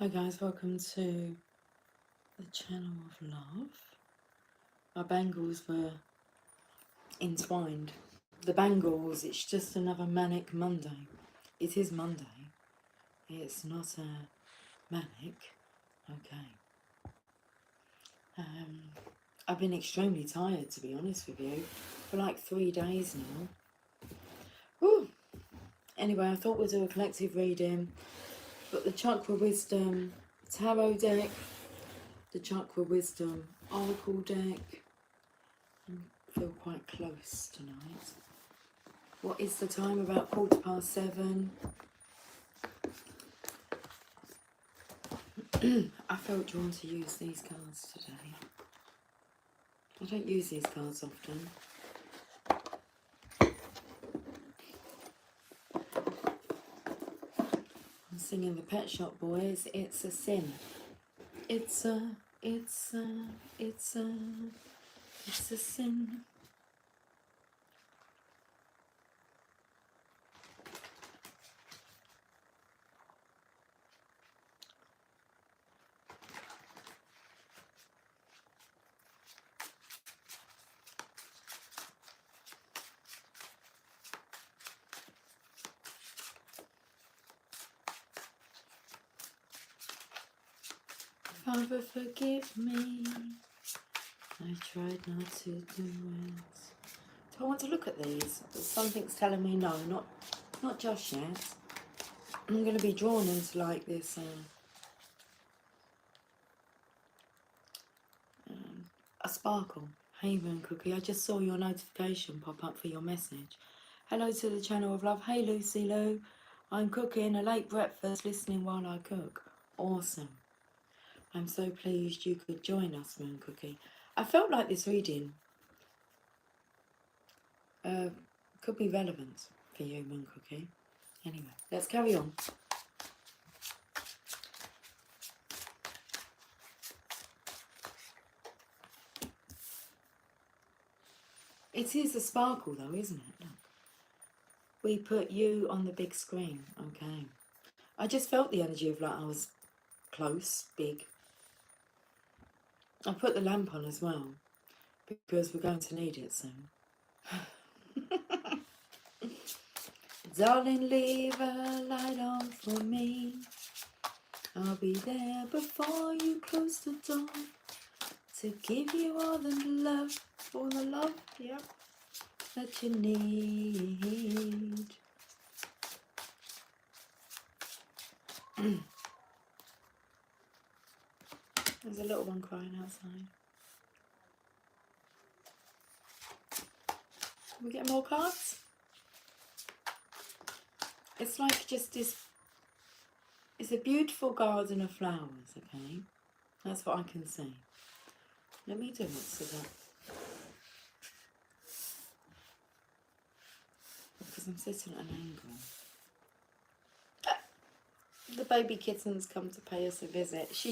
Hi guys, welcome to the channel of love. My bangles were entwined. The bangles, it's just another manic Monday. It is Monday. It's not a manic. Okay. I've been extremely tired, to be honest with you, for like 3 days now. Woo! Anyway, I thought we'd do a collective reading. Got the Chakra Wisdom Tarot deck, the Chakra Wisdom Oracle deck. I feel quite close tonight. What is the time? About 7:15. I felt drawn to use these cards today. I don't use these cards often. I'm singing the Pet Shop Boys. It's a sin. It's a sin. Father, forgive me. I tried not to do it. Do I want to look at these? Something's telling me no, not just yet. I'm going to be drawn into like this a sparkle. Hey Moon Cookie, I just saw your notification pop up for your message. Hello to the channel of love. Hey Lucy Lou, I'm cooking a late breakfast, listening while I cook. Awesome. I'm so pleased you could join us, Moon Cookie. I felt like this reading could be relevant for you, Moon Cookie. Anyway, let's carry on. It is a sparkle though, isn't it? Look. We put you on the big screen, okay. I just felt the energy of like I was close, big. I put the lamp on as well, because we're going to need it soon. Darling, leave a light on for me. I'll be there before you close the door to give you all the love, yeah, that you need. There's a little one crying outside. Can we get more cards? It's like just this, it's a beautiful garden of flowers, okay? That's what I can see. Let me do it so that, because I'm sitting at an angle. The baby kitten's come to pay us a visit. She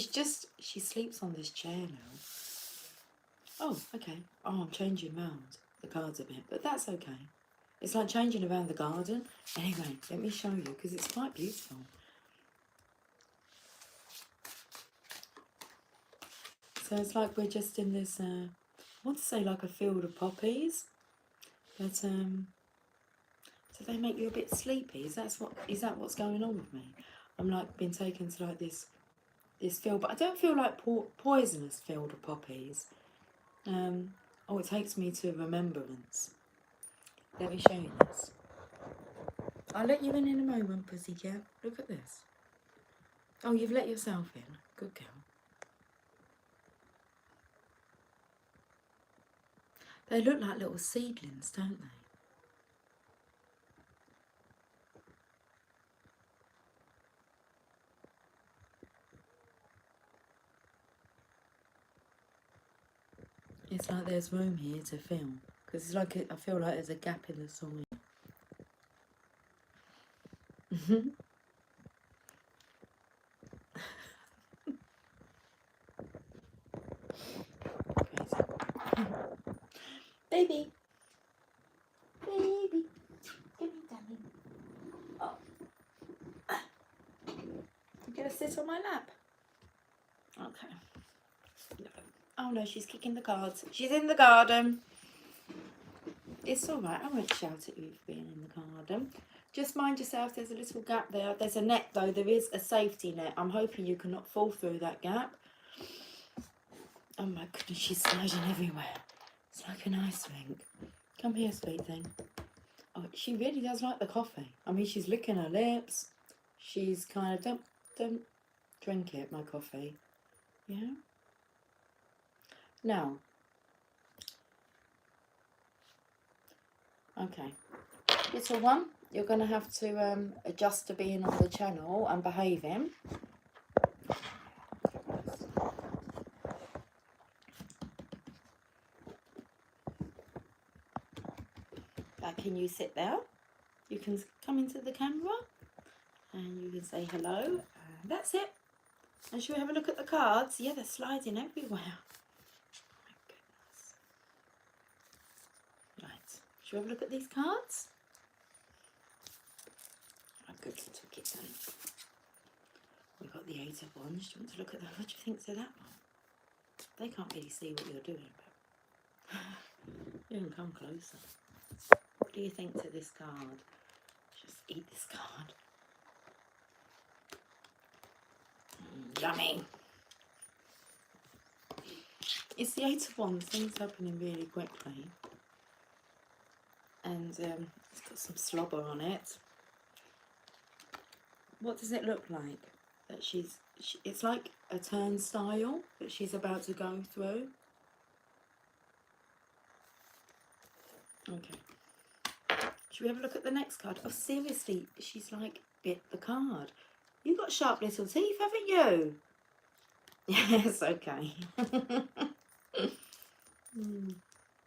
sleeps on this chair now. Oh, okay. Oh, I'm changing around the cards a bit, but that's okay. It's like changing around the garden. Anyway, let me show you, because it's quite beautiful. So it's like we're just in this, I want to say like a field of poppies, but do they make you a bit sleepy? Is that what's going on with me? I'm like been taken to like this field, but I don't feel like poisonous field of poppies. Oh, it takes me to remembrance. Let me show you this. I'll let you in a moment, pussycat. Look at this. Oh, you've let yourself in. Good girl. They look like little seedlings, don't they? It's like there's room here to film, because it's like I feel like there's a gap in the soil. Baby, baby, give me darling. Oh, you gonna sit on my lap? Okay. No. Oh no, she's kicking the cards. She's in the garden. It's alright, I won't shout at you for being in the garden. Just mind yourself, there's a little gap there. There's a net though, there is a safety net. I'm hoping you cannot fall through that gap. Oh my goodness, she's sliding everywhere. It's like an ice rink. Come here, sweet thing. Oh, she really does like the coffee. I mean, she's licking her lips. She's kind of, don't drink it, my coffee. Yeah? Now. Okay. Little one, you're going to have to adjust to being on the channel and behaving. Can you sit there? You can come into the camera and you can say hello. And that's it. And shall we have a look at the cards? Yeah, they're sliding everywhere. Oh my goodness. Right. Shall we have a look at these cards? Oh, good little kitten. We've got the Eight of Wands. Do you want to look at that? What do you think to that one? They can't really see what you're doing, but you can come closer. What do you think to this card? Just eat this card. Yummy. It's the Eight of Wands. Things happening really quickly. And it's got some slobber on it. What does it look like? That it's like a turnstile that she's about to go through. Okay. Should we have a look at the next card? Oh, seriously, she's like bit the card. You got sharp little teeth, haven't you? Yes, okay.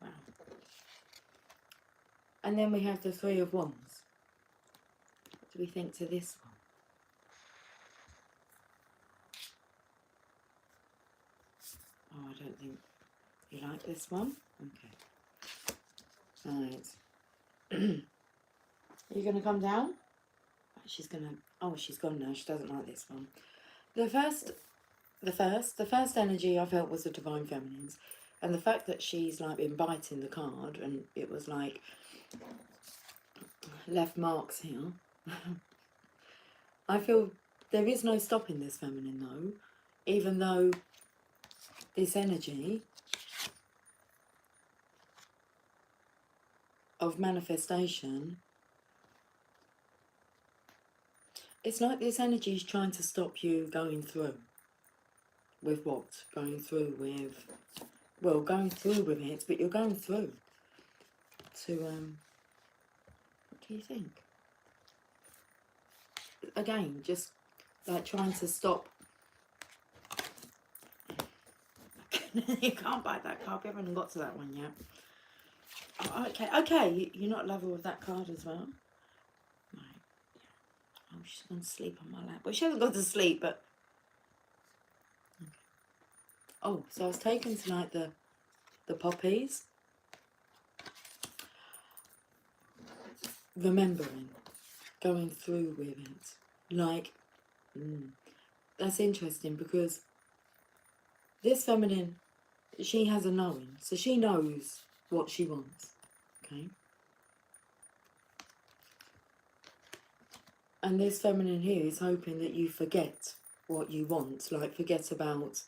Wow. And then we have the Three of Wands. What do we think to this one? Oh, I don't think you like this one. Okay. Right. Are you going to come down? She's going to... Oh, she's gone now. She doesn't like this one. The first energy I felt was the Divine Feminines. And the fact that she's like been biting the card and it was like left marks here. I feel there is no stopping this feminine though. Even though this energy of manifestation, it's like this energy is trying to stop you going through. With what? Going through with... Well, going through with it, but you're going through. To, what do you think? Again, just like trying to stop. You can't bite that card. We haven't got to that one yet. Oh, okay, okay. You're not a lover of that card as well. Right. Oh, she's gone to sleep on my lap. Well, she hasn't gone to sleep, but. Okay. Oh, so I was taken to like the poppies. Remembering, going through with it. Like, that's interesting because this feminine, she has a knowing. So she knows what she wants. Okay. And this feminine here is hoping that you forget what you want. Like, forget about,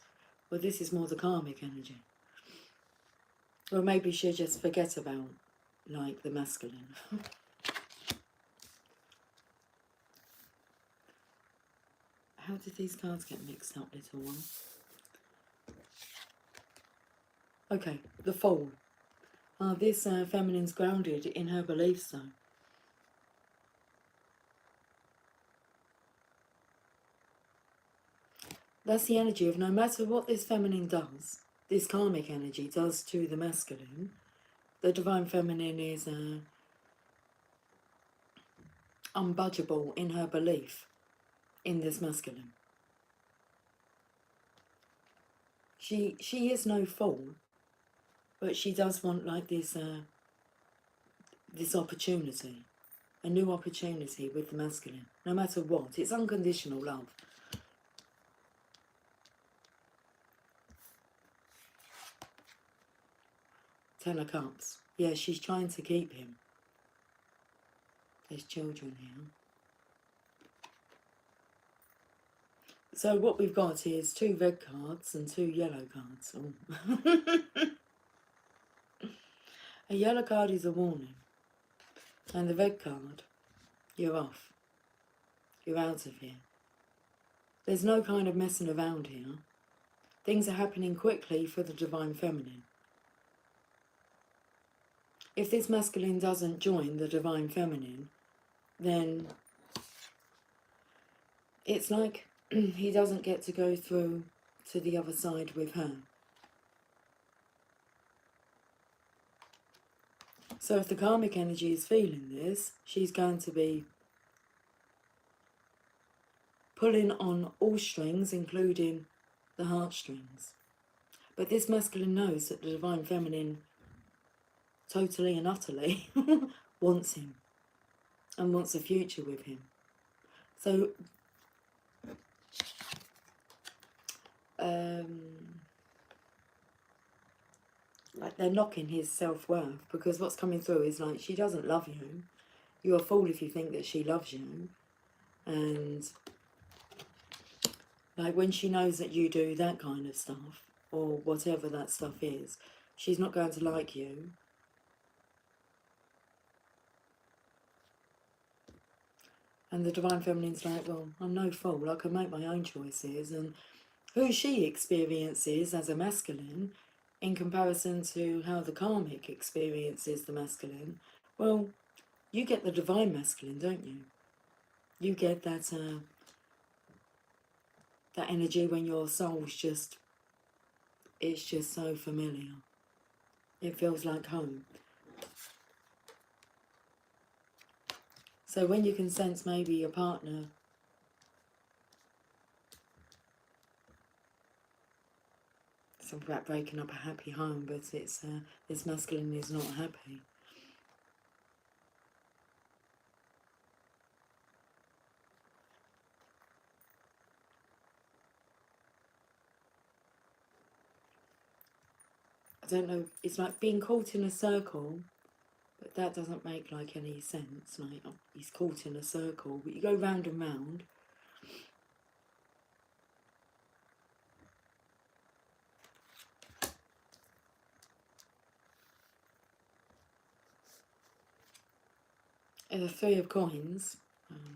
well, this is more the karmic energy. Or maybe she'll just forget about, like, the masculine. How did these cards get mixed up, little one? Okay, the Fool. This feminine's grounded in her beliefs, though. That's the energy of no matter what this feminine does, this karmic energy does to the masculine, the Divine Feminine is unbudgeable in her belief in this masculine. She is no fool, but she does want like this this opportunity, a new opportunity with the masculine, no matter what. It's unconditional love. Ten of Cups. Yeah, she's trying to keep him. There's children here. So what we've got is 2 red cards and 2 yellow cards. Oh. A yellow card is a warning. And the red card, you're off. You're out of here. There's no kind of messing around here. Things are happening quickly for the Divine Feminine. If this masculine doesn't join the Divine Feminine, then it's like he doesn't get to go through to the other side with her. So if the karmic energy is feeling this, she's going to be pulling on all strings, including the heartstrings. But this masculine knows that the Divine Feminine totally and utterly wants him and wants a future with him. So like they're knocking his self-worth, because what's coming through is like, she doesn't love you. You're a fool if you think that she loves you. And like when she knows that you do that kind of stuff, or whatever that stuff is, she's not going to like you. And the Divine Feminine's like, well, I'm no fool, I can make my own choices. And who she experiences as a masculine in comparison to how the karmic experiences the masculine, well, you get the Divine Masculine, don't you? You get that that energy when your soul's just, it's just so familiar. It feels like home. So when you can sense maybe your partner something about breaking up a happy home, but it's this masculine is not happy. I don't know, it's like being caught in a circle, but that doesn't make like any sense. Like, he's caught in a circle, but you go round and round. And the 3 of Coins,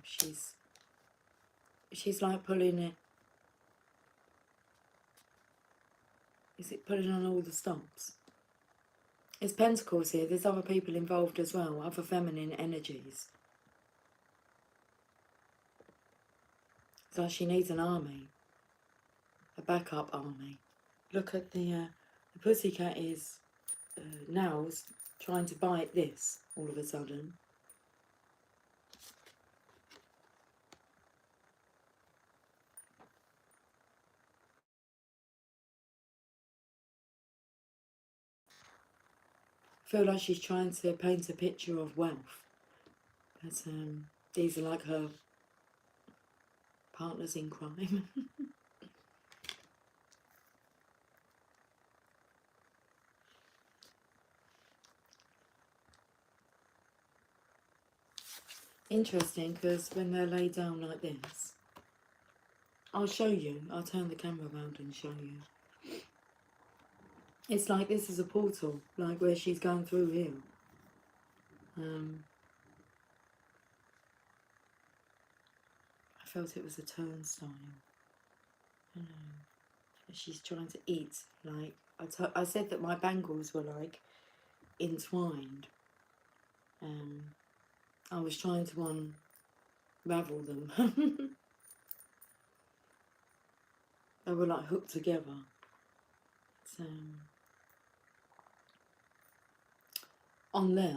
she's like pulling it. Is it pulling on all the stops? It's Pentacles here. There's other people involved as well, other feminine energies. So she needs an army, a backup army. Look at the pussycat is now trying to bite this all of a sudden. I feel like she's trying to paint a picture of wealth, but these are like her partners in crime. Interesting, because when they're laid down like this, I'll show you, I'll turn the camera around and show you. It's like this is a portal, like where she's going through here. I felt it was a turnstile. She's trying to eat, like, I said that my bangles were like entwined. I was trying to unravel them. They were like hooked together. So on there,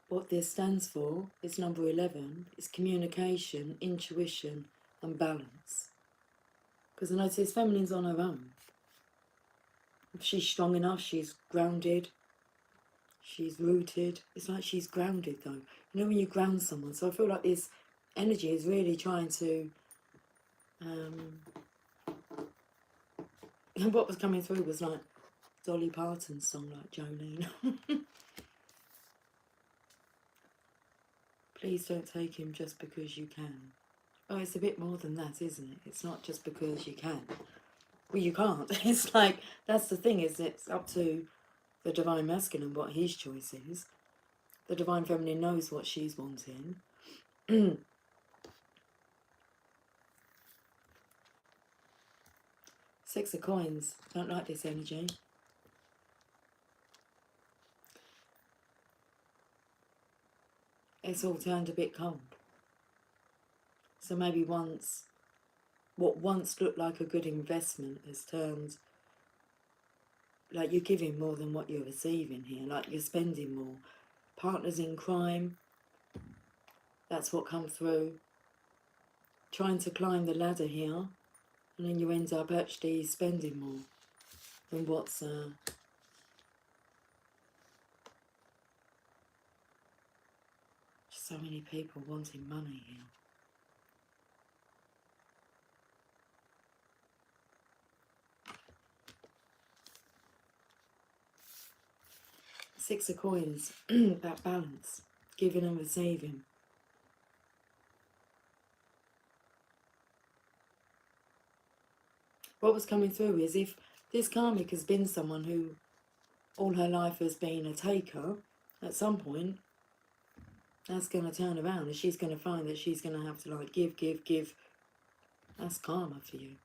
what this stands for is number 11. It's communication, intuition and balance. Because I notice feminine's on her own. If she's strong enough, she's grounded, she's rooted. It's like she's grounded though. You know when you ground someone? So I feel like this energy is really trying to And what was coming through was like Dolly Parton's song, like Jolene. Please don't take him just because you can. Oh, it's a bit more than that, isn't it? It's not just because you can. Well, you can't. It's like, that's the thing, is it's up to the Divine Masculine what his choice is. The Divine Feminine knows what she's wanting. Six of Coins. Don't like this energy. It's all turned a bit cold. So maybe what once looked like a good investment has turned, like you're giving more than what you're receiving here, like you're spending more. Partners in crime, that's what comes through. Trying to climb the ladder here, and then you end up actually spending more than what's so many people wanting money here. Six of Coins, that balance, giving and receiving. What was coming through is if this karmic has been someone who all her life has been a taker, at some point that's going to turn around and she's going to find that she's going to have to like give. That's karma for you.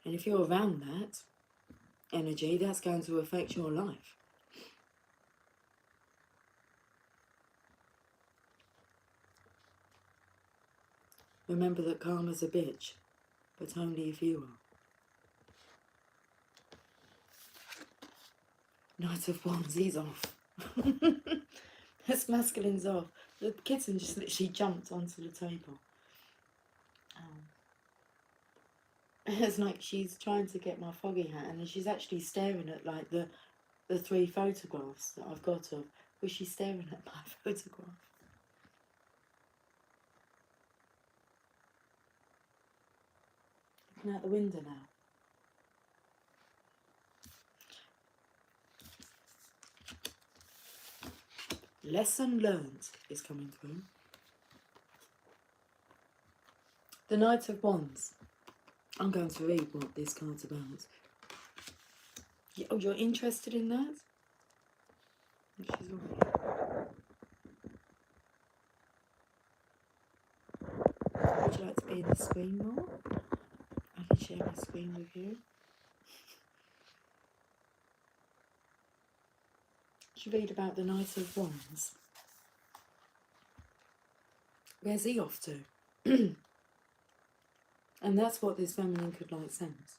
And if you're around that energy, that's going to affect your life. Remember that karma's a bitch, but only if you are. Knight of Wands, he's off. This masculine's off. The kitten just literally jumped onto the table. It's like she's trying to get my foggy hat, and then she's actually staring at like the 3 photographs that I've got of. Was she staring at my photograph? Looking out the window now. Lesson learned is coming through. The Knight of Wands. I'm going to read what this card's about. Oh, you're interested in that? She's already. Would you like to be in the screen more? I can share my screen with you. You read about the Knight of Wands. Where's he off to? And that's what this feminine could like sense.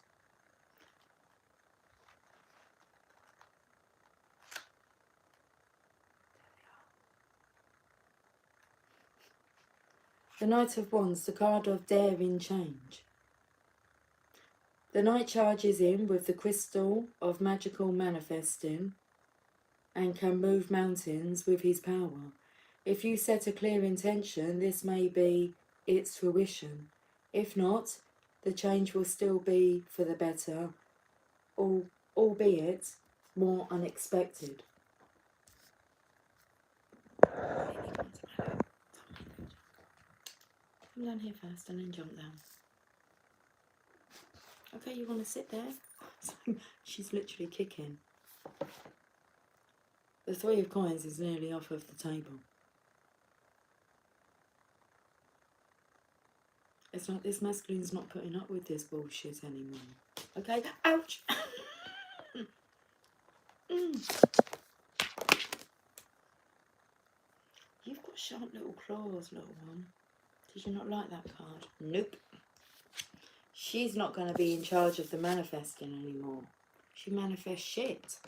The Knight of Wands, the card of daring change. The Knight charges in with the crystal of magical manifesting and can move mountains with his power. If you set a clear intention, this may be its fruition. If not, the change will still be for the better, albeit more unexpected. Come down here first and then jump down. Okay, you want to sit there? She's literally kicking. The 3 of Coins is nearly off of the table. It's like this masculine's not putting up with this bullshit anymore. Okay? Ouch! You've got sharp little claws, little one. Did you not like that card? Nope. She's not going to be in charge of the manifesting anymore. She manifests shit.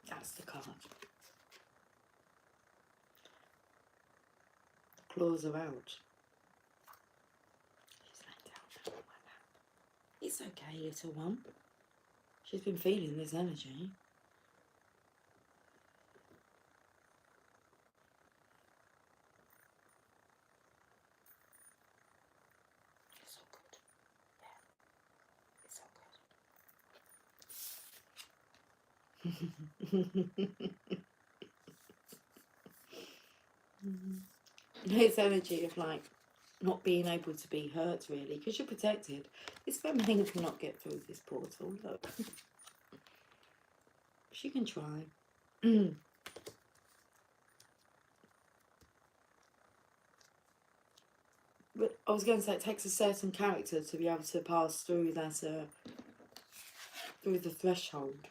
That's the card. The claws are out. She's laying down on my lap. It's okay, little one. She's been feeling this energy. It's energy of like not being able to be hurt really, because you're protected. This feminine cannot get through this portal. Look, she can try. But I was going to say it takes a certain character to be able to pass through that, through the threshold.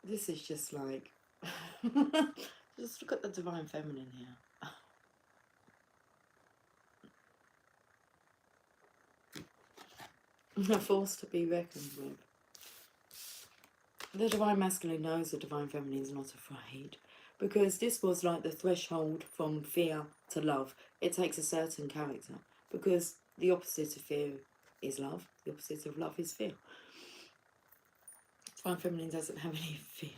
This is just like, just look at the divine feminine here. A force to be reckoned with. The divine masculine knows the divine feminine is not afraid, because this was like the threshold from fear to love. It takes a certain character, because the opposite of fear is love. The opposite of love is fear. Divine feminine doesn't have any fear.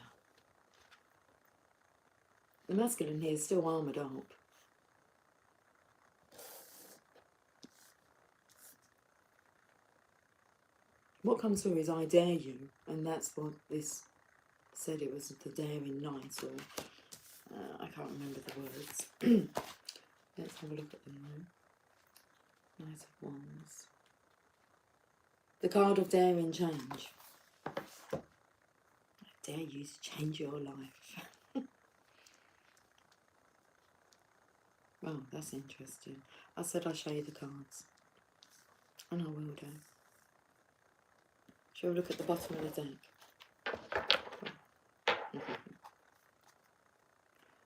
The masculine here is still armoured up. What comes through is I dare you, and that's what this said. It was the daring knight, or I can't remember the words. Let's have a look at them now. Knight of Wands. The card of daring change. I dare you to change your life. Oh, that's interesting. I said I'll show you the cards. And I will do. Shall we look at the bottom of the deck?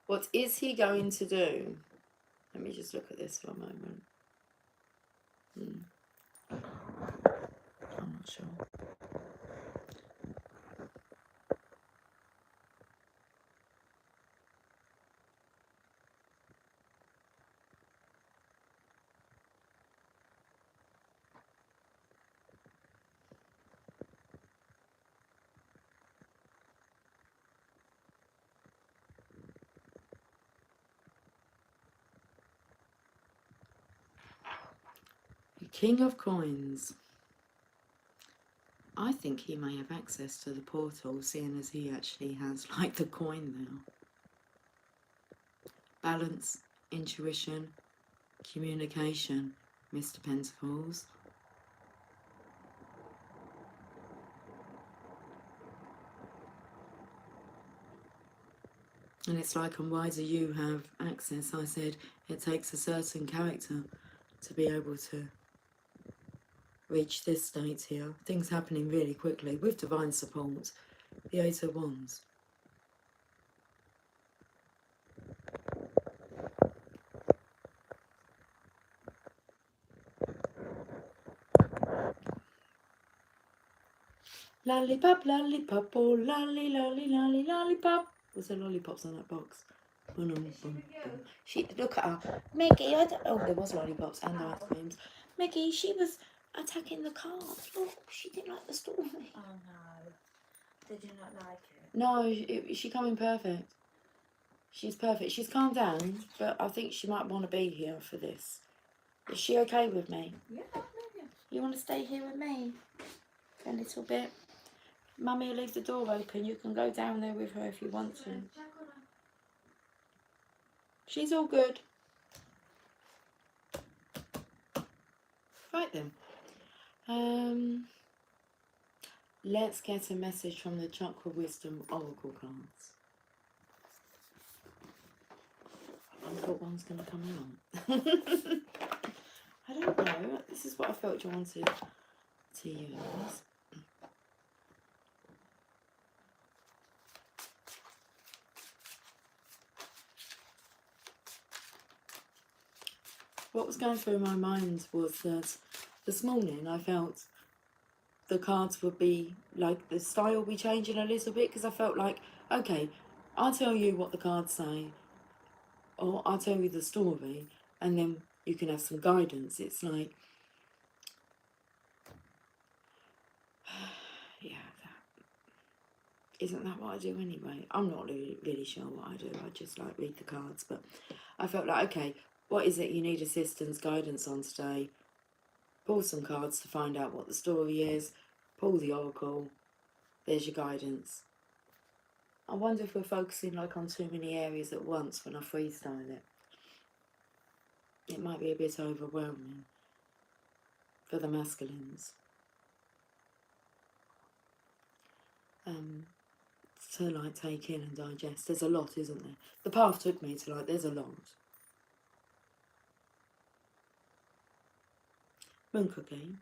What is he going to do? Let me just look at this for a moment. I'm not sure. King of Coins. I think he may have access to the portal, seeing as he actually has like the coin now. Balance, intuition, communication, Mr. Pentacles. And it's like, and why do you have access? I said it takes a certain character to be able to reach this state here. Things happening really quickly with divine support. The Eight of Wands. Lollipop, lollipop, oh lolly, lolly, lolly, lollipop. Was there lollipops on that box? Boom, boom, boom. She, look at her. Mickey, I don't, oh, there was lollipops and ice creams. Mickey, she was attacking the car. Look, she didn't like the story. Oh no. Did you not like it? No, she coming perfect. She's perfect. She's calmed down, but I think she might want to be here for this. Is she okay with me? Yeah, maybe. You want to stay here with me for a little bit? Mummy will leave the door open. You can go down there with her if you want to. She's all good. Right then. Let's get a message from the Chakra Wisdom Oracle cards. I wonder what one's going to come out. I don't know. This is what I felt you wanted to use. What was going through my mind was that this morning I felt the cards would be like, the style will be changing a little bit, because I felt like, okay, I'll tell you what the cards say, or I'll tell you the story, and then you can have some guidance. It's like, yeah, isn't that what I do anyway? I'm not really sure what I do. I just like read the cards, but I felt like, okay, what is it you need assistance, guidance on today? Pull some cards to find out what the story is. Pull the oracle. There's your guidance. I wonder if we're focusing like on too many areas at once when I freestyle it. It might be a bit overwhelming for the masculines. To like take in and digest. There's a lot, isn't there? The path took me to like, there's a lot. Moon cookie.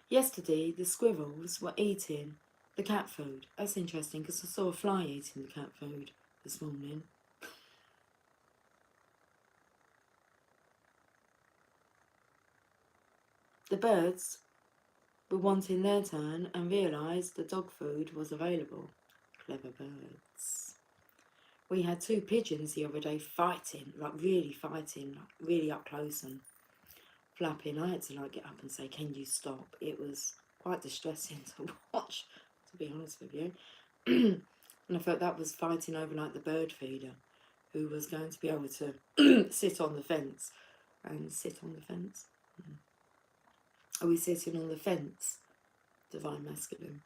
Yesterday, the squirrels were eating the cat food. That's interesting because I saw a fly eating the cat food this morning. The birds were wanting their turn and realised the dog food was available. Clever birds. We had 2 pigeons the other day fighting, like really up close and flapping. I had to like get up and say, can you stop? It was quite distressing to watch, to be honest with you. And I felt that was fighting over like the bird feeder, who was going to be able to sit on the fence. And sit on the fence? Are we sitting on the fence, Divine Masculine?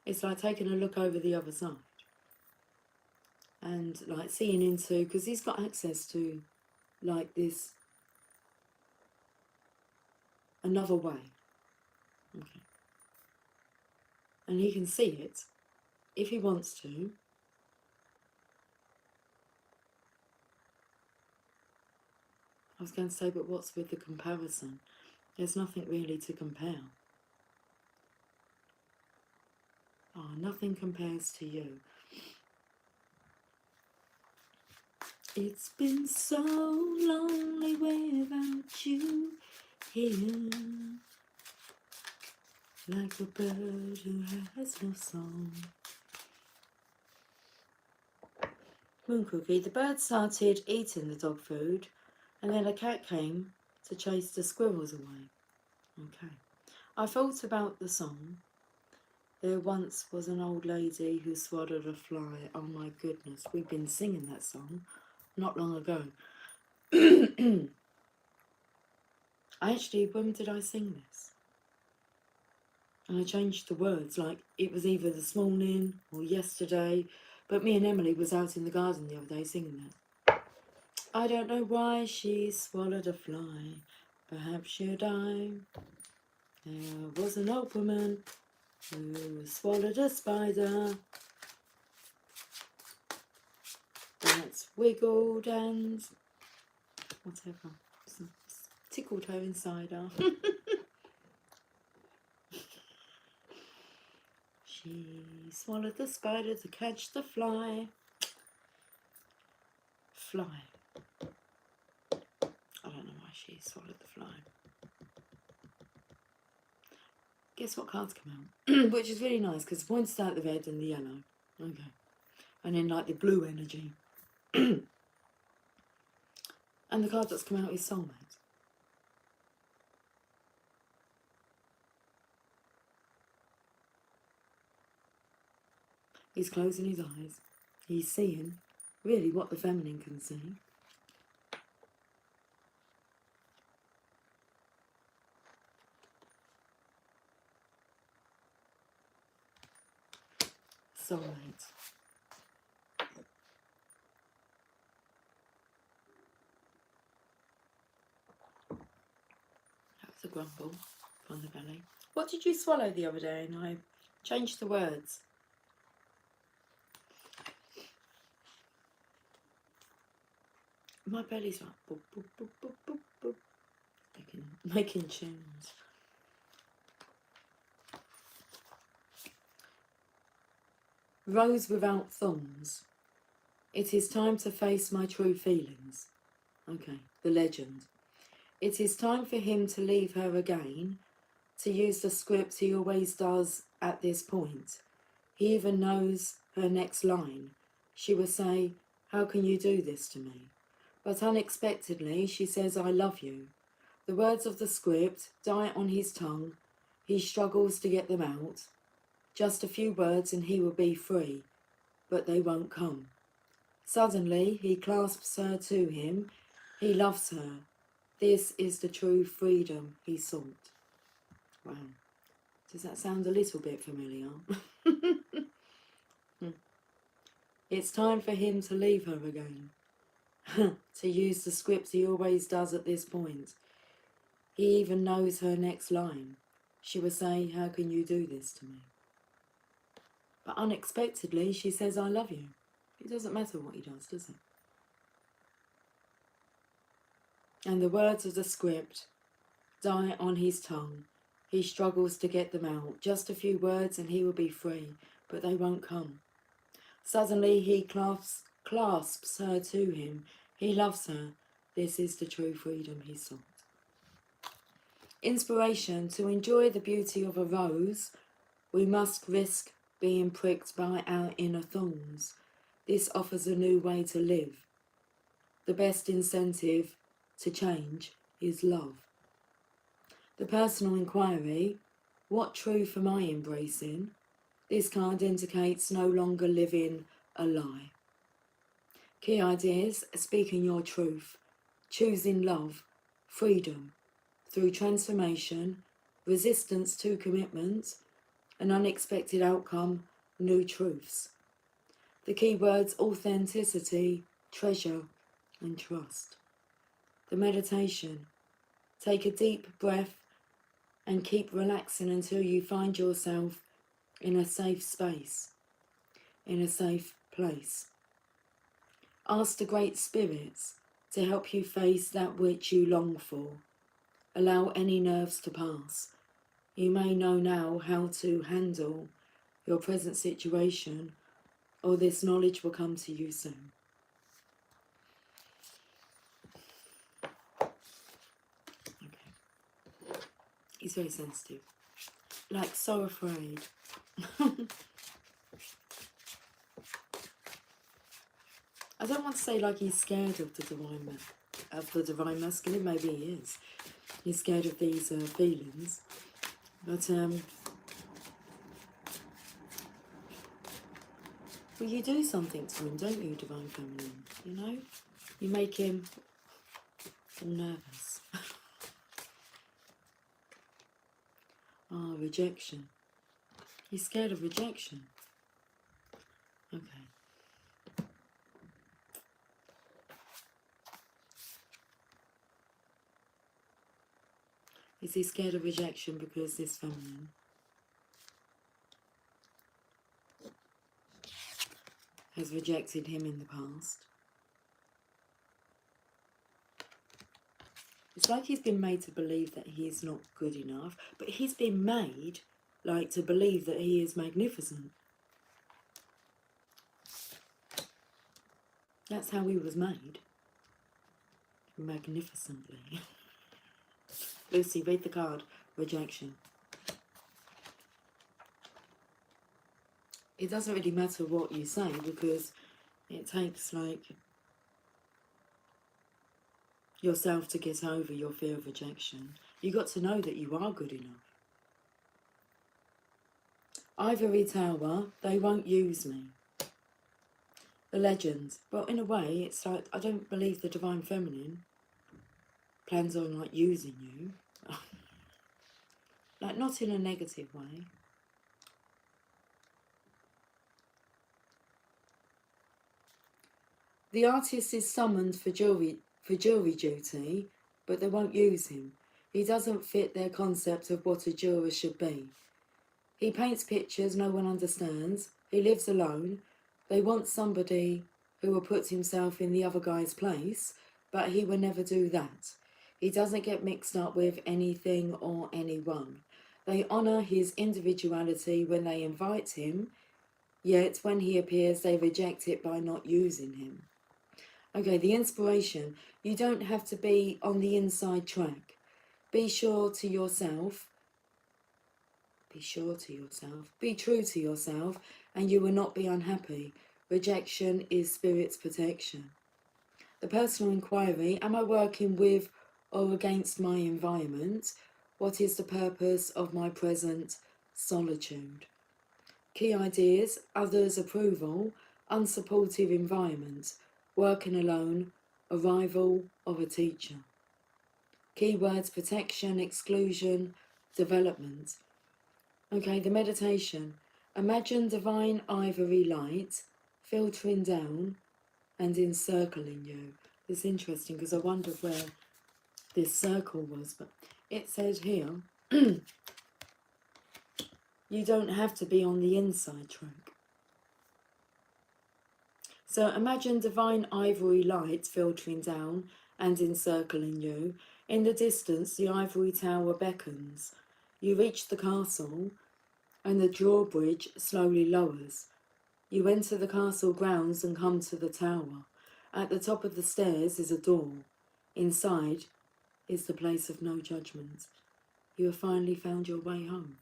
It's like taking a look over the other side. And like seeing into, because he's got access to like this, another way. Okay. And he can see it if he wants to. I was going to say, but what's with the comparison? There's nothing really to compare. Oh, nothing compares to you. It's been so lonely without you here, like a bird who has no song. Moon cookie. The bird started eating the dog food, and then a cat came to chase the squirrels away. Okay. I thought about the song. There once was an old lady who swallowed a fly. Oh my goodness, we've been singing that song not long ago. When did I sing this? And I changed the words, like it was either this morning or yesterday, but me and Emily was out in the garden the other day singing that. I don't know why she swallowed a fly, perhaps she'd die. There was an old woman who swallowed a spider that wiggled and whatever, tickled her inside her. She swallowed the spider to catch the fly. Fly. I don't know why she swallowed the fly. Guess what cards come out? Which is really nice because one start the red and the yellow. Okay. And then like the blue energy. And the card that's come out is Soulmate. He's closing his eyes. He's seeing really what the feminine can see. Soulmate. That was a grumble from the belly. What did you swallow the other day? And I changed the words. My belly's like boop, boop, boop, boop, boop, boop. Making tunes. Rose without thorns. It is time to face my true feelings. Okay, the legend. It is time for him to leave her again, to use the script he always does at this point. He even knows her next line. She will say, "How can you do this to me?" But unexpectedly, she says, "I love you." The words of the script die on his tongue. He struggles to get them out. Just a few words and he will be free, but they won't come. Suddenly, he clasps her to him. He loves her. This is the true freedom he sought. Wow. Does that sound a little bit familiar? It's time for him to leave her again. To use the script he always does at this point. He even knows her next line. She will say, "How can you do this to me?" But unexpectedly, she says, "I love you." It doesn't matter what he does it? And the words of the script die on his tongue. He struggles to get them out. Just a few words and he will be free, but they won't come. Suddenly he clasps her to him. He loves her. This is the true freedom he sought. Inspiration. To enjoy the beauty of a rose, we must risk being pricked by our inner thorns. This offers a new way to live. The best incentive to change is love. The personal inquiry. What truth am I embracing? This card indicates no longer living a lie. Key ideas. Speaking your truth. Choosing love. Freedom. Through transformation. Resistance to commitment. An unexpected outcome. New truths. The keywords: authenticity, treasure, and trust. The meditation. Take a deep breath and keep relaxing until you find yourself in a safe space, in a safe place. Ask the great spirits to help you face that which you long for. Allow any nerves to pass. You may know now how to handle your present situation, or this knowledge will come to you soon. Okay. He's very sensitive. Like, so afraid. I don't want to say like he's scared of the divine masculine. Maybe he is. He's scared of these feelings. But well, you do something to him, don't you, divine feminine? You know, you make him all nervous. Ah, rejection. He's scared of rejection. Okay. Is he scared of rejection because this feminine has rejected him in the past? It's like he's been made to believe that he is not good enough, but he's been made like to believe that he is magnificent. That's how he was made. Magnificently. Lucy, read the card. Rejection. It doesn't really matter what you say because it takes like yourself to get over your fear of rejection. You got to know that you are good enough. Ivory Tower, they won't use me. The Legends. Well, in a way, it's like, I don't believe the divine feminine plans on like using you. Like, not in a negative way. The artist is summoned for jury duty, but they won't use him. He doesn't fit their concept of what a juror should be. He paints pictures no one understands. He lives alone. They want somebody who will put himself in the other guy's place, but he will never do that. He doesn't get mixed up with anything or anyone. They honour his individuality when they invite him, yet when he appears they reject it by not using him. Okay, the inspiration. You don't have to be on the inside track. Be sure to yourself. Be sure to yourself. Be true to yourself, and you will not be unhappy. Rejection is spirit's protection. The personal inquiry. Am I working with or against my environment? What is the purpose of my present solitude? Key ideas. Others' approval. Unsupportive environment. Working alone. Arrival of a teacher. Keywords: protection, exclusion, development. Okay, the meditation. Imagine divine ivory light filtering down and encircling you. It's interesting because I wondered where this circle was, but it says here, you don't have to be on the inside track. So imagine divine ivory light filtering down and encircling you. In the distance, the ivory tower beckons. You reach the castle and the drawbridge slowly lowers. You enter the castle grounds and come to the tower. At the top of the stairs is a door. Inside is the place of no judgment. You have finally found your way home.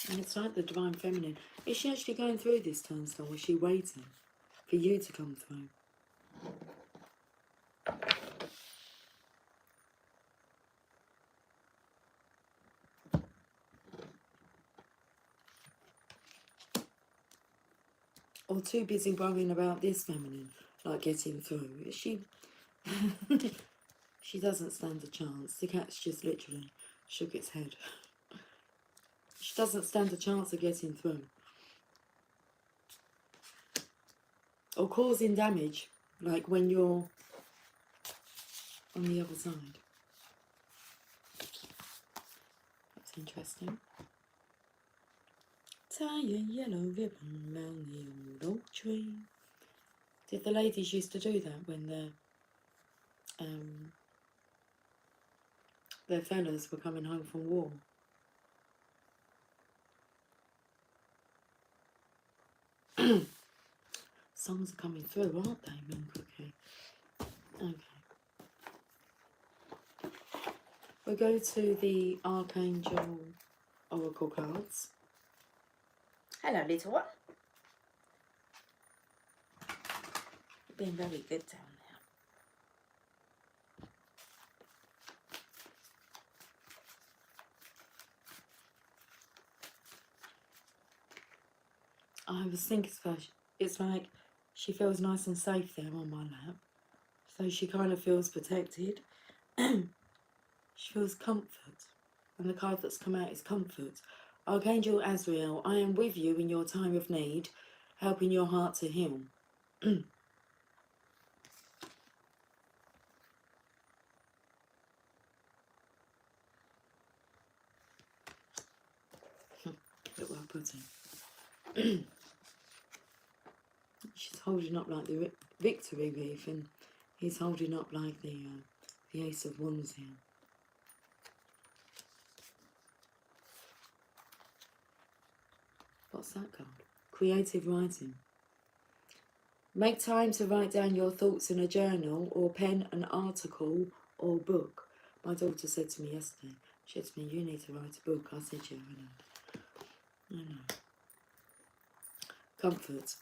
And it's like the Divine Feminine. Is she actually going through this turnstile? Is she waiting for you to come through? Or too busy worrying about this feminine, like getting through? Is she... She doesn't stand a chance. The cat's just literally shook its head. She doesn't stand a chance of getting through. Or causing damage, like when you're on the other side. That's interesting. Tie a yellow ribbon round the old oak tree. Did the ladies used to do that when their fellas were coming home from war? Songs are coming through, aren't they, Min Cookie? Okay. We'll go to the Archangel Oracle cards. Hello, little one. You've been very good down there. I was thinking, it's like she feels nice and safe there on my lap. So she kind of feels protected. She feels comfort. And the card that's come out is comfort. Archangel Azrael, I am with you in your time of need, helping your heart to heal. Bit well put in. She's holding up like the victory wreath, and he's holding up like the Ace of Wands here. What's that card? Creative writing. Make time to write down your thoughts in a journal or pen an article or book. My daughter said to me yesterday, she said to me, you need to write a book. I said, yeah, I know. Comfort.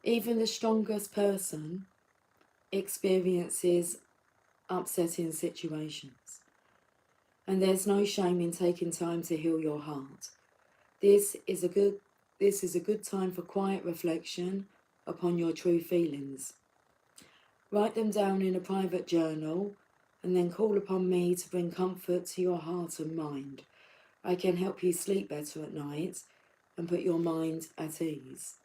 Even the strongest person experiences upsetting situations. And there's no shame in taking time to heal your heart. This is a good time for quiet reflection upon your true feelings. Write them down in a private journal and then call upon me to bring comfort to your heart and mind. I can help you sleep better at night and put your mind at ease.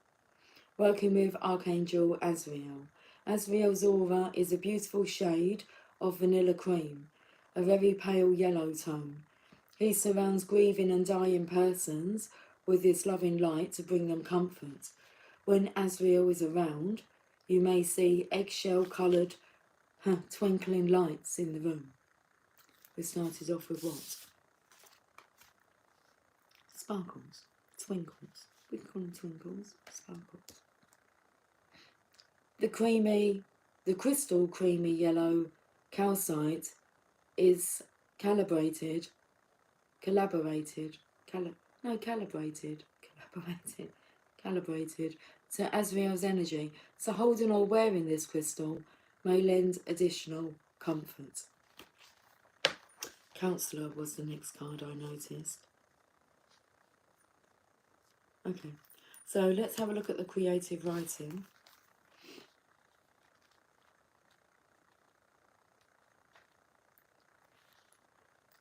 Working with Archangel Azrael. Azrael's aura is a beautiful shade of vanilla cream, a very pale yellow tone. He surrounds grieving and dying persons with this loving light to bring them comfort. When Azrael is around, you may see eggshell-coloured twinkling lights in the room. We started off with what? Sparkles, twinkles. We call them twinkles, sparkles. The crystal creamy yellow calcite is calibrated to Azrael's energy. So holding or wearing this crystal may lend additional comfort. Counsellor was the next card I noticed. Okay, so let's have a look at the creative writing.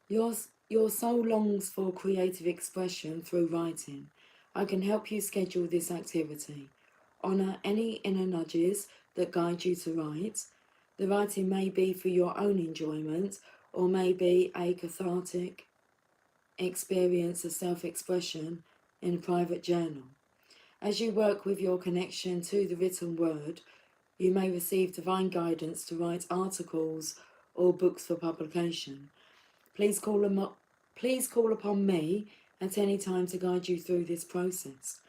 Your soul longs for creative expression through writing. I can help you schedule this activity. Honour any inner nudges that guide you to write. The writing may be for your own enjoyment or may be a cathartic experience of self-expression in a private journal. As you work with your connection to the written word, you may receive divine guidance to write articles or books for publication. Please call upon me at any time to guide you through this process.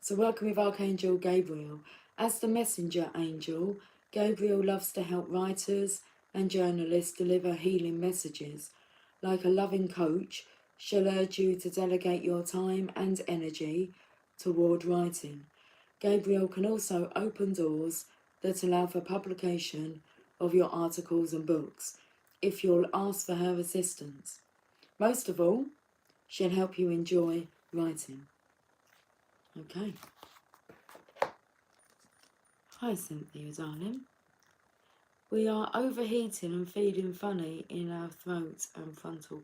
So working with Archangel Gabriel, as the messenger angel, Gabriel loves to help writers and journalists deliver healing messages. Like a loving coach, she'll urge you to delegate your time and energy toward writing. Gabriel can also open doors that allow for publication of your articles and books, if you'll ask for her assistance. Most of all, she'll help you enjoy writing. Okay. Hi Cynthia, darling. We are overheating and feeling funny in our throat and frontal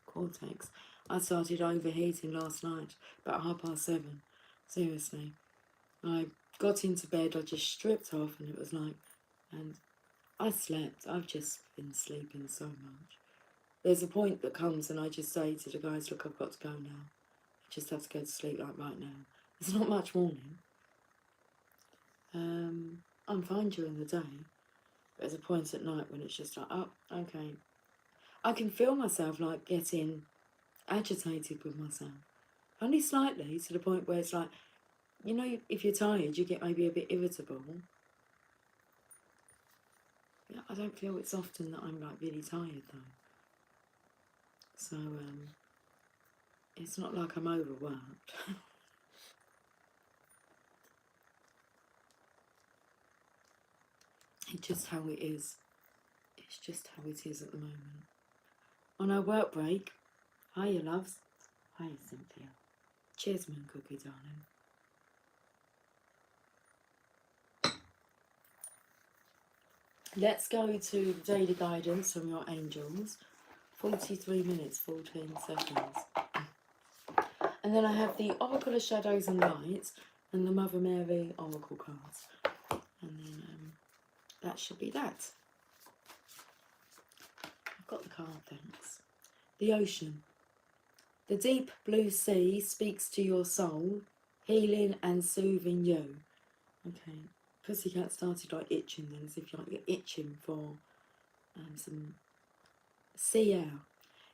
cortex. I started overheating last night, about 7:30. Seriously. I got into bed, I just stripped off and it was like, and I slept. I've just been sleeping so much. There's a point that comes and I just say to the guys, look, I've got to go now. I just have to go to sleep like right now. There's not much warning. I'm fine during the day. But there's a point at night when it's just like, oh, okay. I can feel myself like getting agitated with myself. Only slightly, to the point where it's like, you know, if you're tired, you get maybe a bit irritable. I don't feel it's often that I'm like really tired though. So, it's not like I'm overworked. It's just how it is. It's just how it is at the moment. On our work break, hiya loves. Hiya Cynthia. Cheers, Moon Cookie, darling. Let's go to daily guidance from your angels. 43 minutes, 14 seconds. And then I have the Oracle of Shadows and Lights and the Mother Mary Oracle cards. And then that should be that. I've got the card, thanks. The ocean. The deep blue sea speaks to your soul, healing and soothing you. Okay, Pussycat started like itching then, as if like you're itching for some sea air.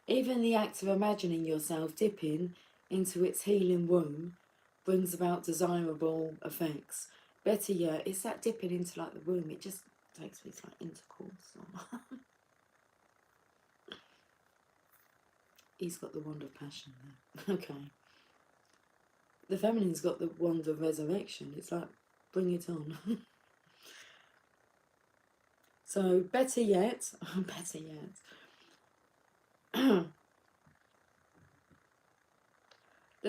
Even the act of imagining yourself dipping into its healing womb brings about desirable effects. Better yet, it's that dipping into like the womb, it just takes me to like intercourse. He's got the wand of passion there. Okay. The feminine's got the wand of resurrection. It's like, bring it on. So, better yet, the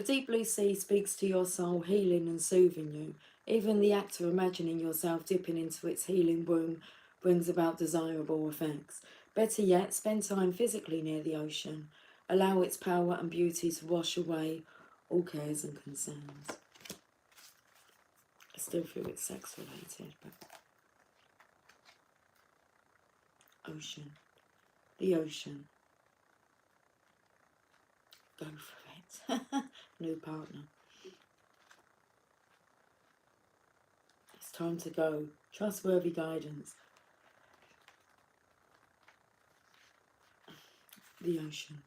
deep blue sea speaks to your soul, healing and soothing you. Even the act of imagining yourself dipping into its healing womb brings about desirable effects. Better yet, spend time physically near the ocean. Allow its power and beauty to wash away all cares and concerns. I still feel it's sex related, but ocean. The ocean. Go for it. New partner. It's time to go. Trustworthy guidance. The ocean.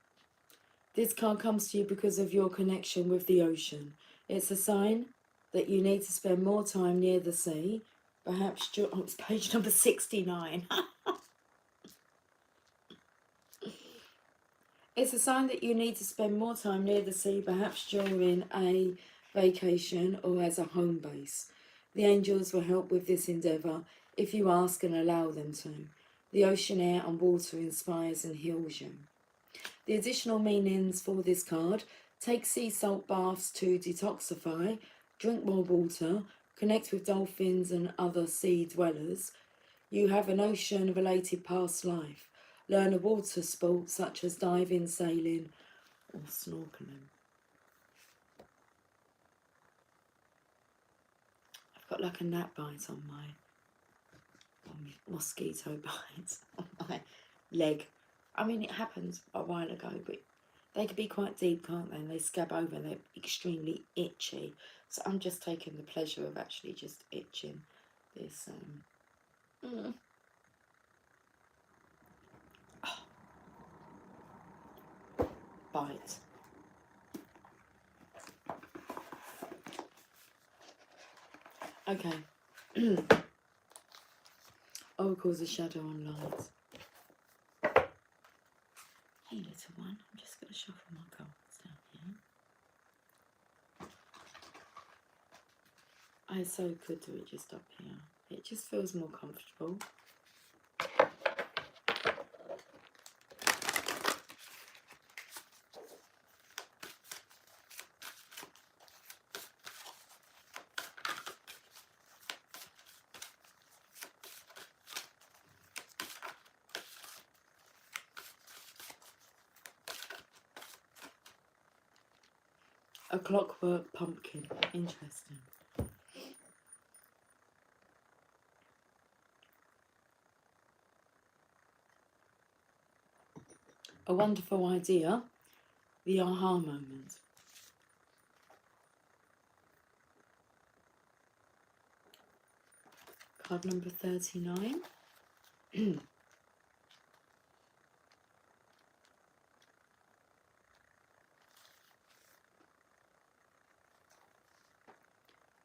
This card comes to you because of your connection with the ocean. It's a sign that you need to spend more time near the sea. Perhaps, it's page number 69. It's a sign that you need to spend more time near the sea, perhaps during a vacation or as a home base. The angels will help with this endeavour if you ask and allow them to. The ocean, air and water inspires and heals you. The additional meanings for this card: take sea salt baths to detoxify, drink more water, connect with dolphins and other sea dwellers. You have an ocean-related past life. Learn a water sport such as diving, sailing or snorkeling. I've got like a gnat bite on my mosquito bite on my leg. I mean, it happened a while ago, but they can be quite deep, can't they? And they scab over, they're extremely itchy. So I'm just taking the pleasure of actually just itching this bite. Okay. Oracles of Shadow and Light. Hey, little one. I'm just going to shuffle my cards down here. I so could do it just up here. It just feels more comfortable. A clockwork pumpkin. Interesting. A wonderful idea. The aha moment. Card number 39.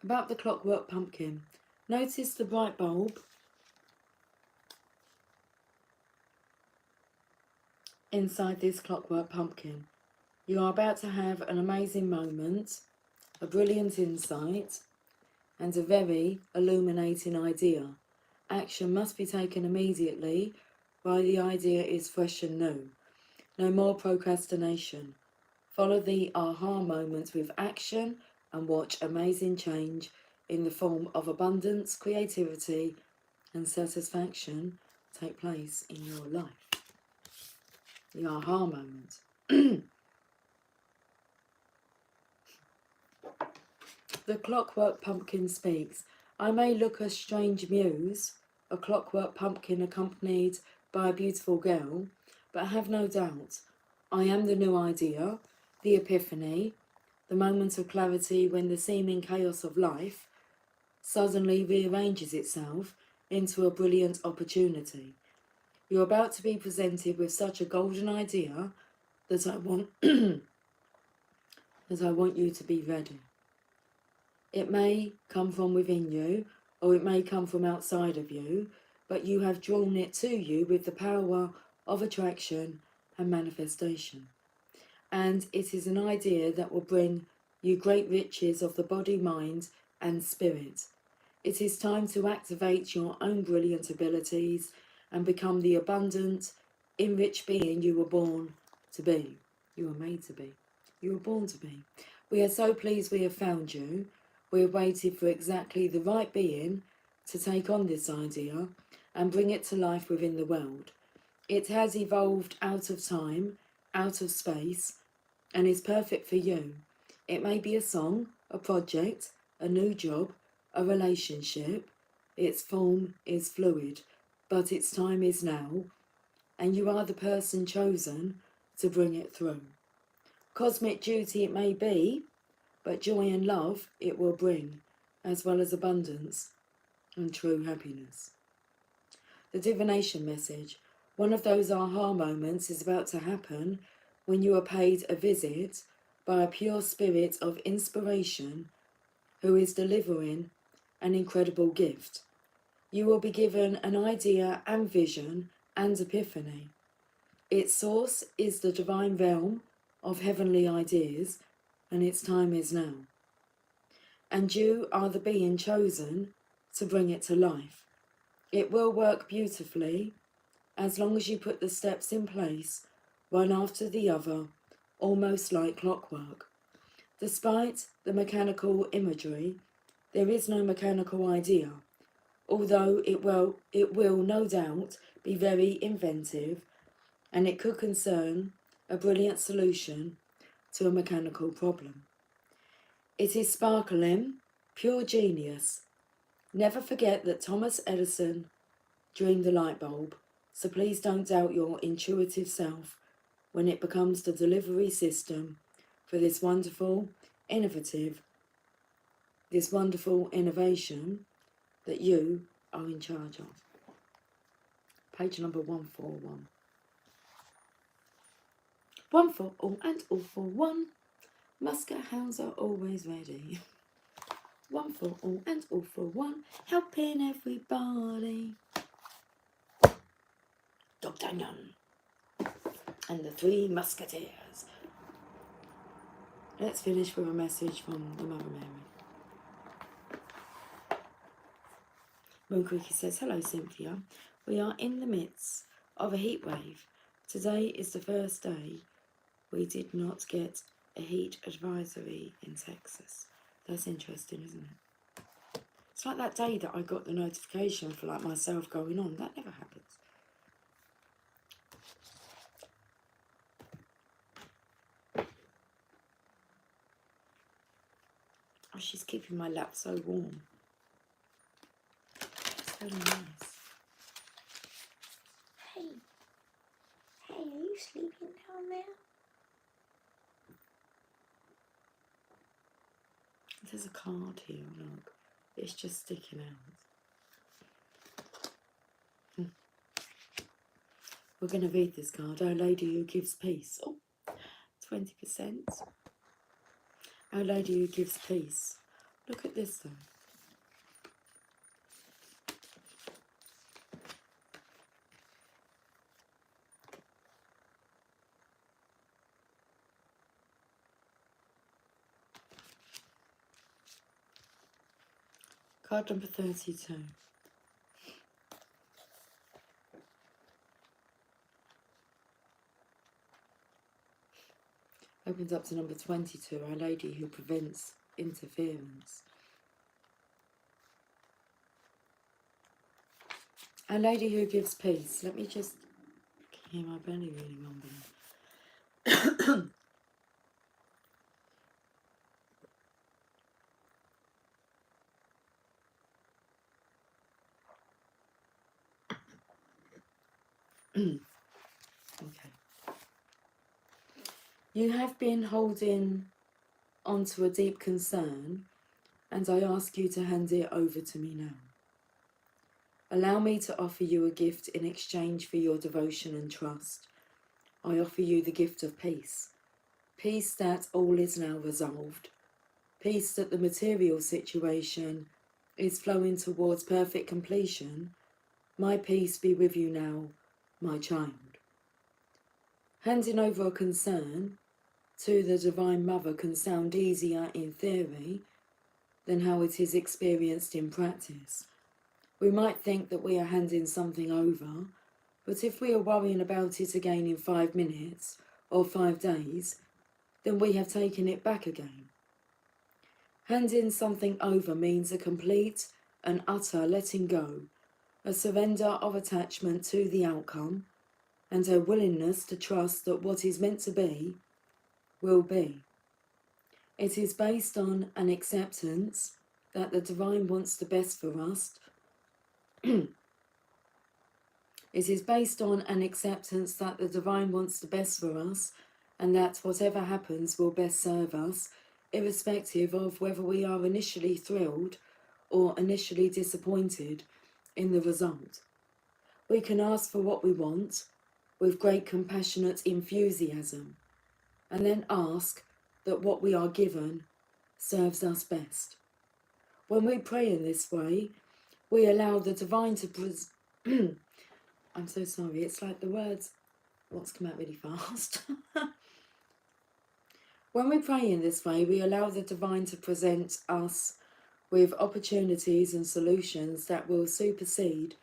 About the clockwork pumpkin. Notice the bright bulb inside this clockwork pumpkin. You are about to have an amazing moment, a brilliant insight, and a very illuminating idea. Action must be taken immediately while the idea is fresh and new. No more procrastination. Follow the aha moment with action and watch amazing change in the form of abundance, creativity, and satisfaction take place in your life. The aha moment. The clockwork pumpkin speaks. I may look a strange muse, a clockwork pumpkin accompanied by a beautiful girl, but have no doubt, I am the new idea, the epiphany, the moment of clarity when the seeming chaos of life suddenly rearranges itself into a brilliant opportunity. You're about to be presented with such a golden idea that I want that I want you to be ready. It may come from within you, or it may come from outside of you, but you have drawn it to you with the power of attraction and manifestation. And it is an idea that will bring you great riches of the body, mind, and spirit. It is time to activate your own brilliant abilities and become the abundant, enriched being you were born to be. You were made to be. You were born to be. We are so pleased we have found you. We have waited for exactly the right being to take on this idea and bring it to life within the world. It has evolved out of time, out of space, and is perfect for you. It may be a song, a project, a new job, a relationship. Its form is fluid, but its time is now, and you are the person chosen to bring it through. Cosmic duty it may be, but joy and love it will bring, as well as abundance and true happiness. The divination message. One of those aha moments is about to happen when you are paid a visit by a pure spirit of inspiration who is delivering an incredible gift. You will be given an idea and vision and epiphany. Its source is the divine realm of heavenly ideas, and its time is now. And you are the being chosen to bring it to life. It will work beautifully as long as you put the steps in place, one after the other, almost like clockwork. Despite the mechanical imagery, there is no mechanical idea, although it will no doubt be very inventive, and it could concern a brilliant solution to a mechanical problem. It is sparkling, pure genius. Never forget that Thomas Edison dreamed the light bulb, so please don't doubt your intuitive self when it becomes the delivery system for this wonderful innovation that you are in charge of. Page number 141. One for all and all for one. Muscat hounds are always ready. One for all and all for one, helping everybody. D'Artagnan and the Three Musketeers. Let's finish with a message from the Mother Mary. Moon Quickie says, hello Cynthia, we are in the midst of a heat wave. Today is the first day we did not get a heat advisory in Texas. That's interesting, isn't it? It's like that day that I got the notification for like myself going on. That never happens. Oh, she's keeping my lap so warm. It's very nice. Hey, are you sleeping down there? There's a card here, look. It's just sticking out. We're going to read this card. Our Lady who gives peace. Oh, 20%. Our Lady who gives peace. Look at this though. Card number 32. Opens up to number 22, Our Lady who prevents interference. Our Lady who gives peace. Let me just hear my belly really rumbling. Okay. You have been holding onto a deep concern, and I ask you to hand it over to me now. Allow me to offer you a gift in exchange for your devotion and trust. I offer you the gift of peace. Peace that all is now resolved. Peace that the material situation is flowing towards perfect completion. My peace be with you now, my child. Handing over a concern to the Divine Mother can sound easier in theory than how it is experienced in practice. We might think that we are handing something over, but if we are worrying about it again in 5 minutes or 5 days, then we have taken it back again. Handing something over means a complete and utter letting go, a surrender of attachment to the outcome, and a willingness to trust that what is meant to be will be. It is based on an acceptance that the Divine wants the best for us. It is based on an acceptance that the Divine wants the best for us, and that whatever happens will best serve us, irrespective of whether we are initially thrilled or initially disappointed in the result. We can ask for what we want with great compassionate enthusiasm, and then ask that what we are given serves us best. When we pray in this way, we allow the Divine to I'm so sorry, it's like the words what's come out really fast. When we pray in this way, we allow the Divine to present us with opportunities and solutions that will supersede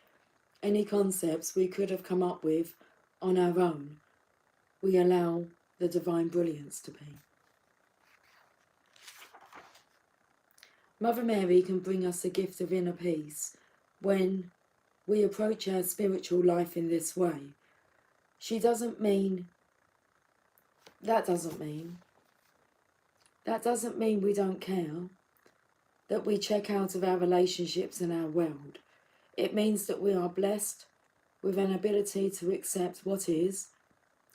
any concepts we could have come up with on our own, we allow the divine brilliance to be. Mother Mary can bring us a gift of inner peace when we approach our spiritual life in this way. That doesn't mean we don't care, that we check out of our relationships and our world. It means that we are blessed with an ability to accept what is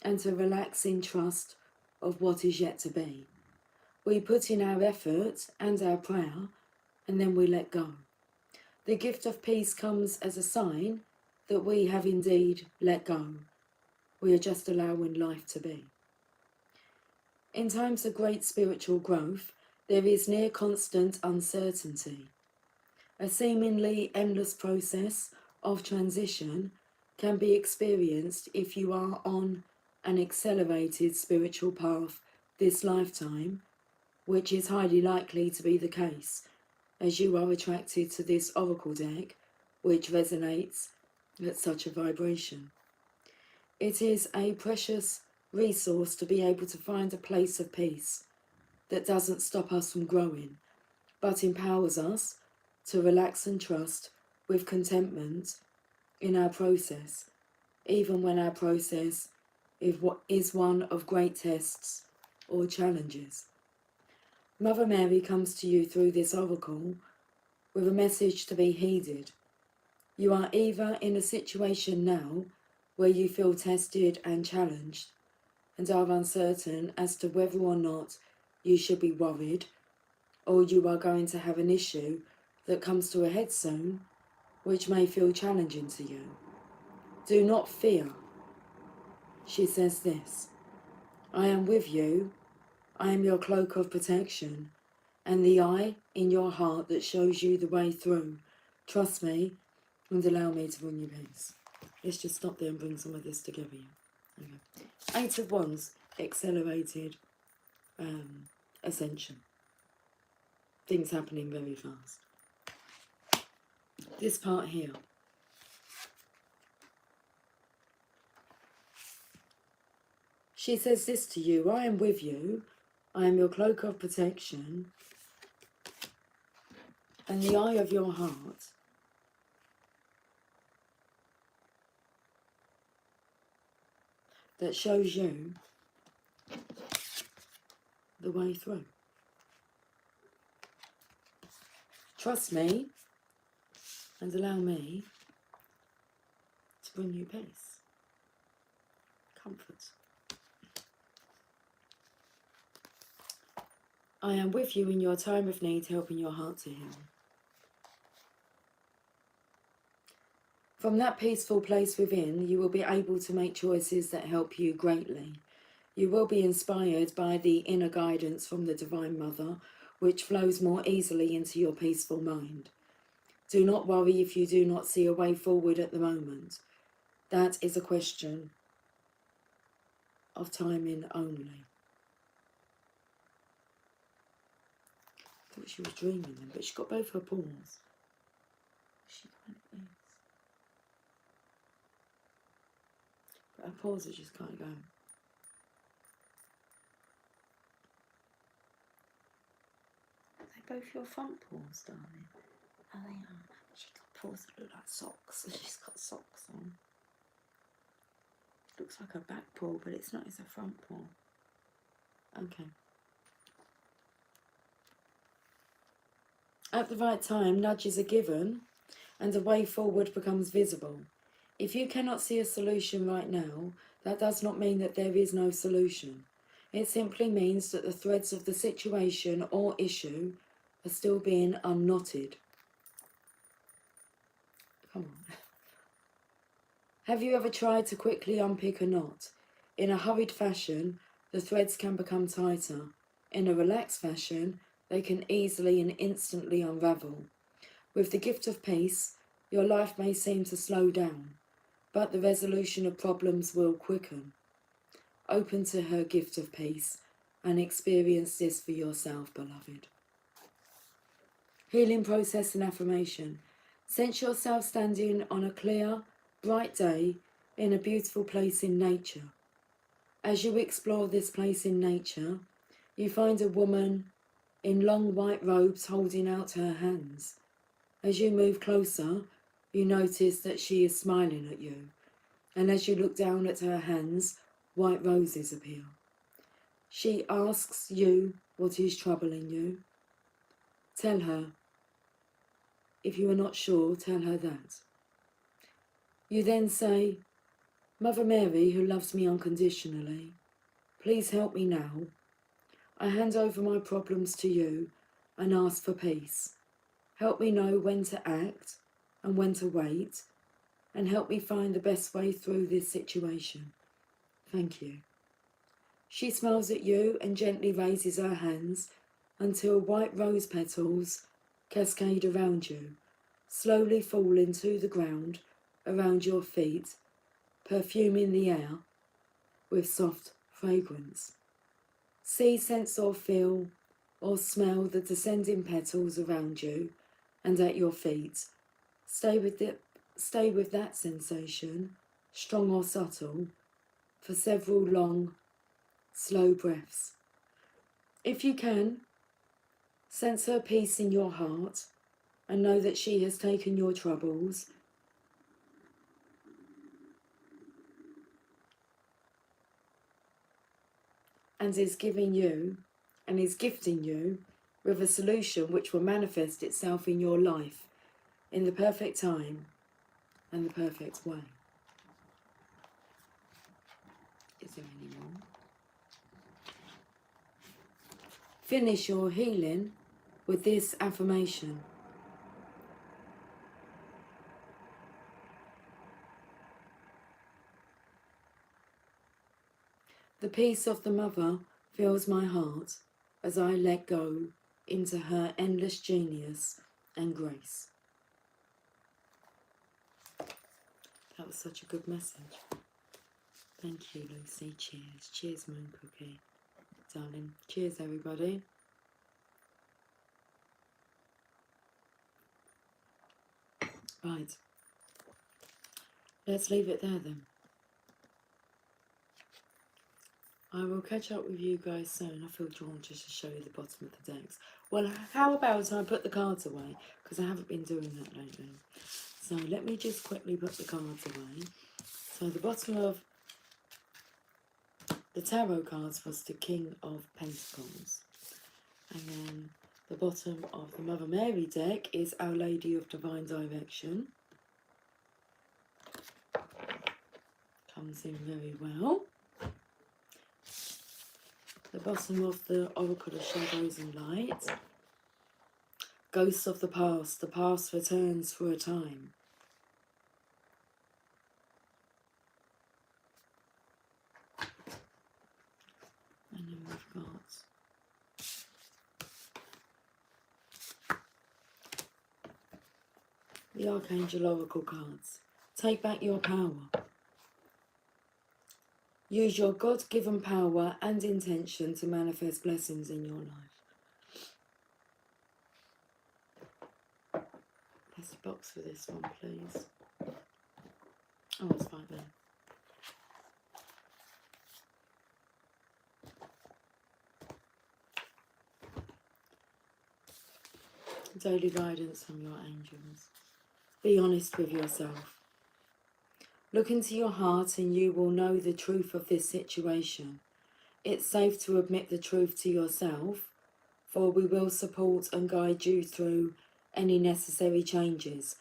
and to relax in trust of what is yet to be. We put in our effort and our prayer, and then we let go. The gift of peace comes as a sign that we have indeed let go. We are just allowing life to be. In times of great spiritual growth, there is near constant uncertainty. A seemingly endless process of transition can be experienced if you are on an accelerated spiritual path this lifetime, which is highly likely to be the case, as you are attracted to this oracle deck, which resonates at such a vibration. It is a precious resource to be able to find a place of peace that doesn't stop us from growing, but empowers us to relax and trust with contentment in our process, even when our process is one of great tests or challenges. Mother Mary comes to you through this oracle with a message to be heeded. You are either in a situation now where you feel tested and challenged and are uncertain as to whether or not you should be worried, or you are going to have an issue that comes to a head soon, which may feel challenging to you. Do not fear. She says this: I am with you. I am your cloak of protection and the eye in your heart that shows you the way through. Trust me and allow me to bring you peace. Let's just stop there and bring some of this together. Okay. 8 of Wands, accelerated ascension. Things happening very fast. This part here. She says this to you: I am with you. I am your cloak of protection and the eye of your heart that shows you the way through. Trust me and allow me to bring you peace, comfort. I am with you in your time of need, helping your heart to heal. From that peaceful place within, you will be able to make choices that help you greatly. You will be inspired by the inner guidance from the Divine Mother, which flows more easily into your peaceful mind. Do not worry if you do not see a way forward at the moment. That is a question of timing only. I thought she was dreaming then, but she got both her paws. She kind of is. But her paws are just kind of going. Are they both your front paws, darling? Oh, they are. She's got paws that look like socks. She's got socks on. It looks like a back paw, but it's not. It's a front paw. Okay. At the right time, nudges are given and a way forward becomes visible. If you cannot see a solution right now, that does not mean that there is no solution. It simply means that the threads of the situation or issue are still being unknotted. Come on. Have you ever tried to quickly unpick a knot? In a hurried fashion, the threads can become tighter. In a relaxed fashion, they can easily and instantly unravel. With the gift of peace, your life may seem to slow down, but the resolution of problems will quicken. Open to her gift of peace and experience this for yourself, beloved. Healing process and affirmation. Sense yourself standing on a clear, bright day in a beautiful place in nature. As you explore this place in nature, you find a woman in long white robes holding out her hands. As you move closer, you notice that she is smiling at you, and as you look down at her hands, white roses appear. She asks you what is troubling you. Tell her. If you are not sure, tell her that. You then say, Mother Mary, who loves me unconditionally, please help me now. I hand over my problems to you and ask for peace. Help me know when to act and when to wait, and help me find the best way through this situation. Thank you. She smiles at you and gently raises her hands until white rose petals cascade around you, slowly falling to the ground around your feet, perfuming the air with soft fragrance. See, sense or feel or smell the descending petals around you and at your feet. Stay with that sensation, strong or subtle, for several long, slow breaths. If you can, sense her peace in your heart and know that she has taken your troubles and is giving you and is gifting you with a solution which will manifest itself in your life in the perfect time and the perfect way. Is there any more? Finish your healing with this affirmation. The peace of the Mother fills my heart as I let go into her endless genius and grace. That was such a good message. Thank you, Lucy. Cheers. Cheers, Moon Cookie. Darling. Cheers, everybody. Right. Let's leave it there then. I will catch up with you guys soon. I feel drawn just to show you the bottom of the decks. Well, how about I put the cards away? Because I haven't been doing that lately. So let me just quickly put the cards away. So the bottom of the tarot cards was the King of Pentacles. And then the bottom of the Mother Mary deck is Our Lady of Divine Direction. Comes in very well. The bottom of the Oracle of Shadows and Light. Ghosts of the past returns for a time. And then we've got the Archangel Oracle cards. Take back your power. Use your God-given power and intention to manifest blessings in your life. Pass the box for this one, please. Oh, it's right there. Daily guidance from your angels. Be honest with yourself. Look into your heart and you will know the truth of this situation. It's safe to admit the truth to yourself, for we will support and guide you through any necessary changes.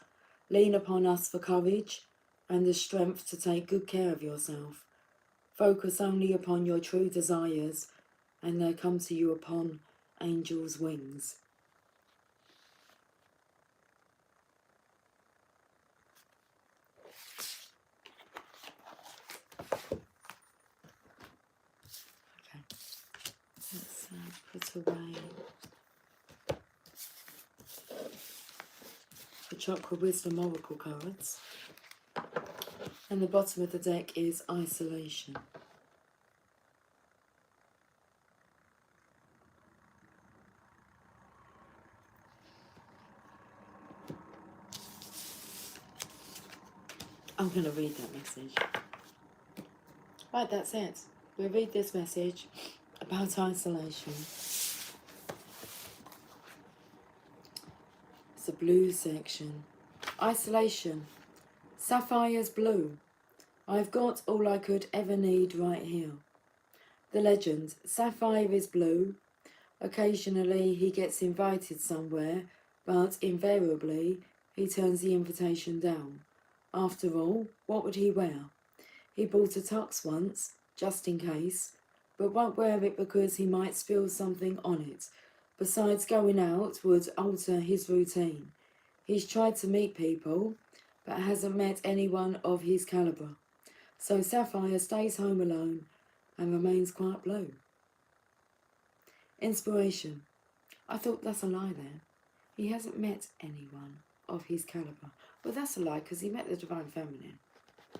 Lean upon us for courage and the strength to take good care of yourself. Focus only upon your true desires and they come to you upon angels' wings. Let's put away the Chakra Wisdom Oracle cards. And the bottom of the deck is Isolation. I'm going to read that message. Right, that's it. We'll read this message about isolation. It's the blue section. Isolation. Sapphire's blue. I've got all I could ever need right here. The legend. Sapphire is blue. Occasionally he gets invited somewhere, but invariably he turns the invitation down. After all, what would he wear? He bought a tux once, just in case, but won't wear it because he might spill something on it. Besides, going out would alter his routine. He's tried to meet people, but hasn't met anyone of his calibre. So Sapphire stays home alone and remains quite blue. Inspiration. I thought that's a lie there. He hasn't met anyone of his calibre. Well, that's a lie because he met the Divine Feminine.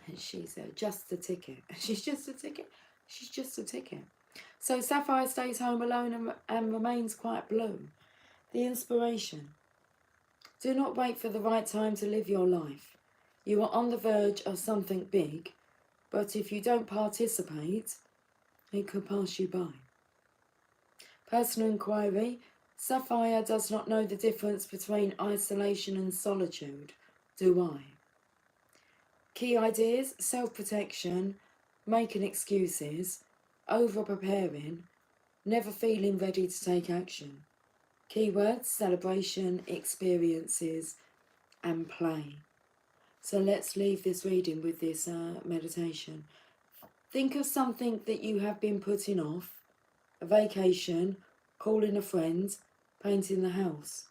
And she's just a ticket. She's just a ticket. She's just a ticket. So Sapphire stays home alone and remains quite blue. The inspiration. Do not wait for the right time to live your life. You are on the verge of something big, but if you don't participate, it could pass you by. Personal inquiry. Sapphire does not know the difference between isolation and solitude. Do I? Key ideas: self-protection, making excuses, over-preparing, never feeling ready to take action. Keywords: celebration, experiences, and play. So let's leave this reading with this meditation. Think of something that you have been putting off: a vacation, calling a friend, painting the house.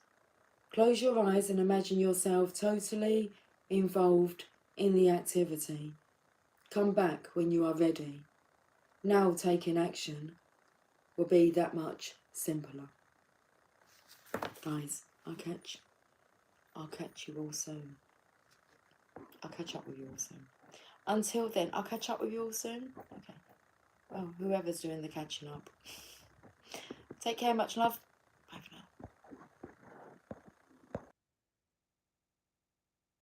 Close your eyes and imagine yourself totally involved in the activity. Come back when you are ready. Now taking action will be that much simpler. Guys, I'll catch you all soon. I'll catch up with you all soon. Until then, I'll catch up with you all soon. Okay. Well, whoever's doing the catching up. Take care, much love.